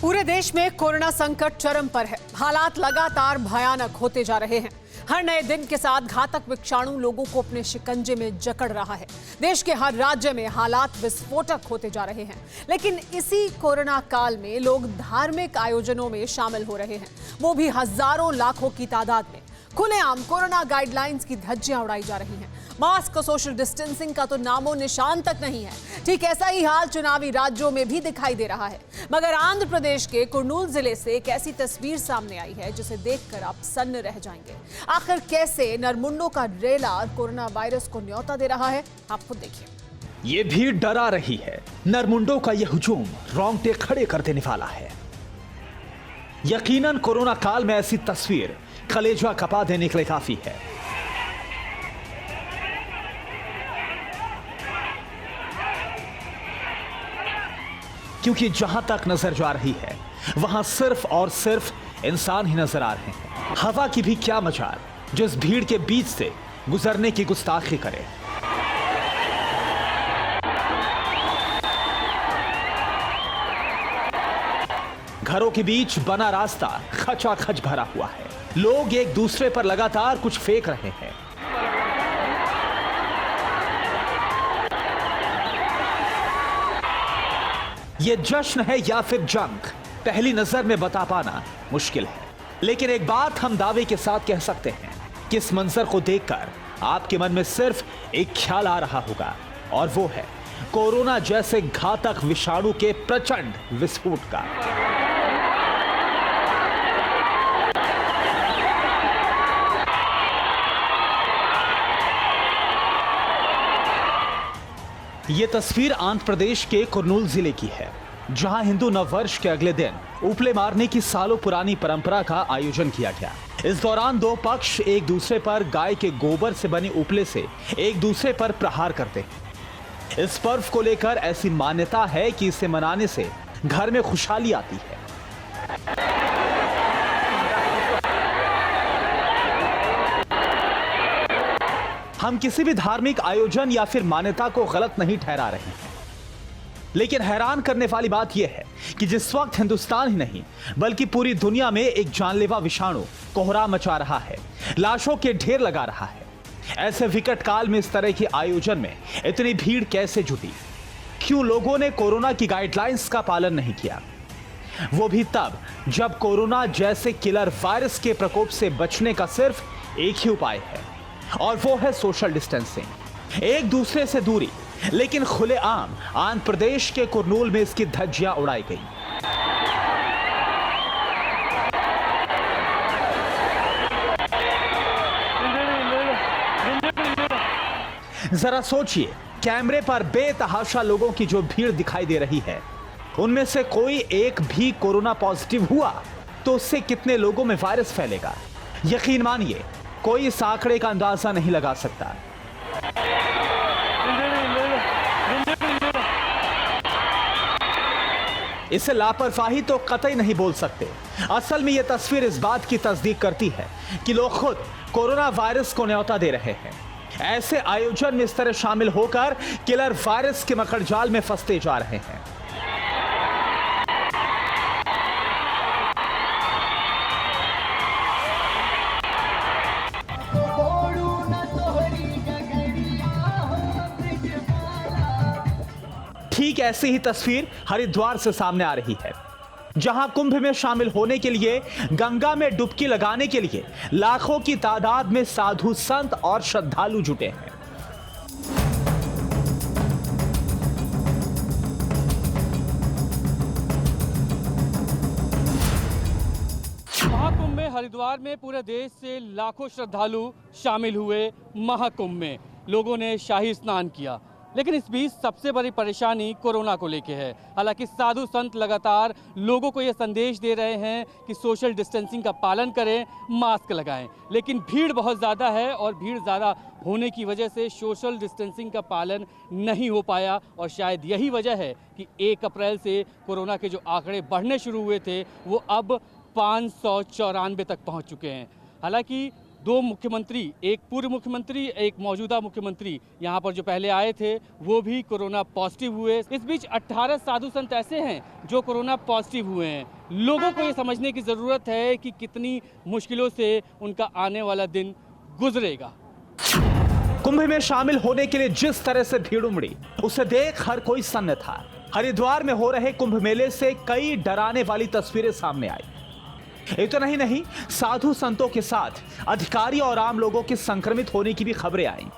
पूरे देश में कोरोना संकट चरम पर है। हालात लगातार भयानक होते जा रहे हैं। हर नए दिन के साथ घातक विषाणु लोगों को अपने शिकंजे में जकड़ रहा है। देश के हर राज्य में हालात विस्फोटक होते जा रहे हैं। लेकिन इसी कोरोना काल में लोग धार्मिक आयोजनों में शामिल हो रहे हैं, वो भी हजारों लाखों की तादाद में। खुलेआम कोरोना गाइडलाइंस की धज्जियां उड़ाई जा रही हैं। मास्क और सोशल डिस्टेंसिंग का तो नामो निशान तक नहीं है। ठीक ऐसा ही हाल चुनावी राज्यों में भी दिखाई दे रहा है। मगर आंध्र प्रदेश के कुर्नूल जिले से एक ऐसी तस्वीर सामने आई है जिसे देखकर आप सन्न रह जाएंगे। आखिर कैसे नरमुंडों का रेला कोरोना वायरस को न्योता दे रहा है, आप खुद देखिए। ये भीड़ डरा रही है। नरमुंडों का यह हुजूम रोंगटे खड़े कर देने वाला है। यकीनन कोरोना काल में ऐसी तस्वीर कलेजा कपा देने के लिए काफी है। क्योंकि जहां तक नजर जा रही है वहां सिर्फ और सिर्फ इंसान ही नजर आ रहे हैं। हवा की भी क्या मजाल जो इस भीड़ के बीच से गुजरने की गुस्ताखी करे। घरों के बीच बना रास्ता खचाखच भरा हुआ है। लोग एक दूसरे पर लगातार कुछ फेंक रहे हैं। ये जश्न है या फिर जंग, पहली नजर में बता पाना मुश्किल है। लेकिन एक बात हम दावे के साथ कह सकते हैं कि इस मंजर को देखकर आपके मन में सिर्फ एक ख्याल आ रहा होगा, और वो है कोरोना जैसे घातक विषाणु के प्रचंड विस्फोट का। ये तस्वीर आंध्र प्रदेश के कुर्नूल जिले की है, जहां हिंदू नववर्ष के अगले दिन उपले मारने की सालों पुरानी परंपरा का आयोजन किया गया। इस दौरान दो पक्ष एक दूसरे पर गाय के गोबर से बने उपले से एक दूसरे पर प्रहार करते हैं। इस पर्व को लेकर ऐसी मान्यता है कि इसे मनाने से घर में खुशहाली आती है। हम किसी भी धार्मिक आयोजन या फिर मान्यता को गलत नहीं ठहरा रहे हैं, लेकिन हैरान करने वाली बात यह है कि जिस वक्त हिंदुस्तान ही नहीं बल्कि पूरी दुनिया में एक जानलेवा विषाणु कोहराम मचा रहा है, लाशों के ढेर लगा रहा है, ऐसे विकट काल में इस तरह के आयोजन में इतनी भीड़ कैसे जुटी? क्यों लोगों ने कोरोना की गाइडलाइंस का पालन नहीं किया? वो भी तब जब कोरोना जैसे किलर वायरस के प्रकोप से बचने का सिर्फ एक ही उपाय है, और वो है सोशल डिस्टेंसिंग, एक दूसरे से दूरी। लेकिन खुलेआम आंध्र प्रदेश के कुर्नूल में इसकी धज्जियां उड़ाई गई। जरा सोचिए, कैमरे पर बेतहाशा लोगों की जो भीड़ दिखाई दे रही है, उनमें से कोई एक भी कोरोना पॉजिटिव हुआ तो उससे कितने लोगों में वायरस फैलेगा? यकीन मानिए, कोई इस आंकड़े का अंदाजा नहीं लगा सकता। इसे लापरवाही तो कतई नहीं बोल सकते। असल में यह तस्वीर इस बात की तस्दीक करती है कि लोग खुद कोरोना वायरस को न्योता दे रहे हैं। ऐसे आयोजन में इस तरह शामिल होकर किलर वायरस के मकड़जाल में फंसते जा रहे हैं। ठीक ऐसी ही तस्वीर हरिद्वार से सामने आ रही है, जहां कुंभ में शामिल होने के लिए, गंगा में डुबकी लगाने के लिए लाखों की तादाद में साधु संत और श्रद्धालु जुटे हैं। महाकुंभ में हरिद्वार में पूरे देश से लाखों श्रद्धालु शामिल हुए। महाकुंभ में लोगों ने शाही स्नान किया, लेकिन इस बीच सबसे बड़ी परेशानी कोरोना को लेके है। हालांकि साधु संत लगातार लोगों को ये संदेश दे रहे हैं कि सोशल डिस्टेंसिंग का पालन करें, मास्क लगाएं, लेकिन भीड़ बहुत ज़्यादा है और भीड़ ज़्यादा होने की वजह से सोशल डिस्टेंसिंग का पालन नहीं हो पाया। और शायद यही वजह है कि 1 अप्रैल से कोरोना के जो आंकड़े बढ़ने शुरू हुए थे वो अब 594 तक पहुँच चुके हैं। हालांकि दो मुख्यमंत्री, एक पूर्व मुख्यमंत्री, एक मौजूदा मुख्यमंत्री यहाँ पर जो पहले आए थे वो भी कोरोना पॉजिटिव हुए। इस बीच 18 साधु संत ऐसे हैं जो कोरोना पॉजिटिव हुए हैं। लोगों को ये समझने की ज़रूरत है कि कितनी मुश्किलों से उनका आने वाला दिन गुजरेगा। कुंभ में शामिल होने के लिए जिस तरह से भीड़ उमड़ी उसे देख हर कोई सन्न था। हरिद्वार में हो रहे कुंभ मेले से कई डराने वाली तस्वीरें सामने आई। इतना ही नहीं, साधु संतों के साथ अधिकारी और आम लोगों के संक्रमित होने की भी खबरें आईं।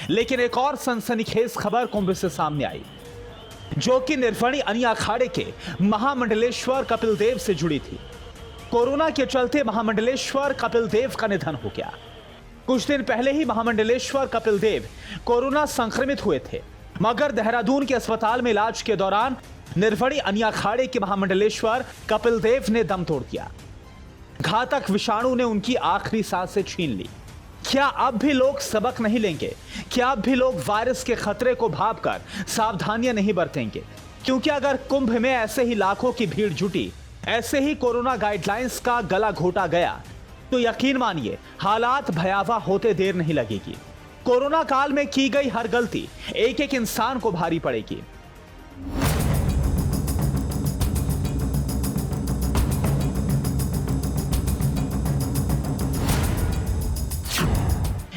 लेकिन एक और सनसनीखेज खबर कुंभ से सामने आई, जो कि निर्वणी अनिया अखाड़े के महामंडलेश्वर कपिल देव से जुड़ी थी। कोरोना के चलते महामंडलेश्वर कपिल देव का निधन हो गया। कुछ दिन पहले ही महामंडलेश्वर कपिल देव कोरोना संक्रमित हुए थे, मगर देहरादून के अस्पताल में इलाज के दौरान निर्वणी अनिया अखाड़े के महामंडलेश्वर कपिल देव ने दम तोड़ दिया। घातक विषाणु ने उनकी आखिरी सांसें छीन ली। क्या अब भी लोग सबक नहीं लेंगे? क्या अब भी लोग वायरस के खतरे को भांपकर सावधानियां नहीं बरतेंगे? क्योंकि अगर कुंभ में ऐसे ही लाखों की भीड़ जुटी, ऐसे ही कोरोना गाइडलाइंस का गला घोटा गया, तो यकीन मानिए हालात भयावह होते देर नहीं लगेगी। कोरोना काल में की गई हर गलती एक एक इंसान को भारी पड़ेगी।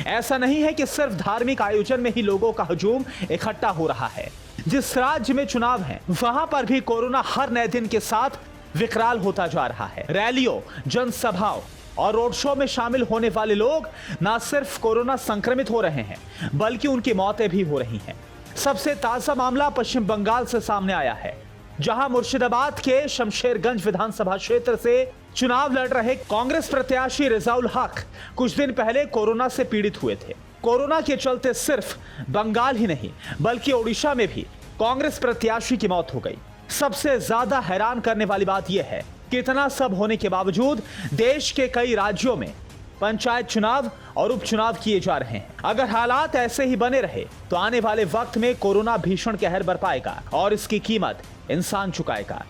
ऐसा नहीं है कि सिर्फ धार्मिक आयोजन में ही लोगों का हुजूम इकट्ठा हो रहा है। जिस राज्य में चुनाव है वहां पर भी कोरोना हर नए दिन के साथ विकराल होता जा रहा है। रैलियों, जनसभाओं और रोड शो में शामिल होने वाले लोग न सिर्फ कोरोना संक्रमित हो रहे हैं बल्कि उनकी मौतें भी हो रही हैं। सबसे ताजा मामला पश्चिम बंगाल से सामने आया है, जहां मुर्शिदाबाद के शमशेरगंज विधानसभा क्षेत्र से चुनाव लड़ रहे कांग्रेस प्रत्याशी रिजाउल हक कुछ दिन पहले कोरोना से पीड़ित हुए थे। कोरोना के चलते सिर्फ बंगाल ही नहीं बल्कि ओडिशा में भी कांग्रेस प्रत्याशी की मौत हो गई। सबसे ज्यादा हैरान करने वाली बात यह है कि इतना सब होने के बावजूद देश के कई राज्यों में पंचायत चुनाव और उपचुनाव किए जा रहे हैं। अगर हालात ऐसे ही बने रहे तो आने वाले वक्त में कोरोना भीषण कहर बरपाएगा और इसकी कीमत इंसान चुकाएगा।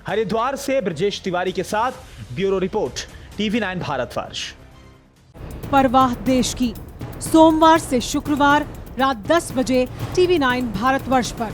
हरिद्वार से ब्रजेश तिवारी के साथ ब्यूरो रिपोर्ट, TV9 भारतवर्ष। परवाह देश की, सोमवार से शुक्रवार रात 10 बजे TV9 भारतवर्ष पर।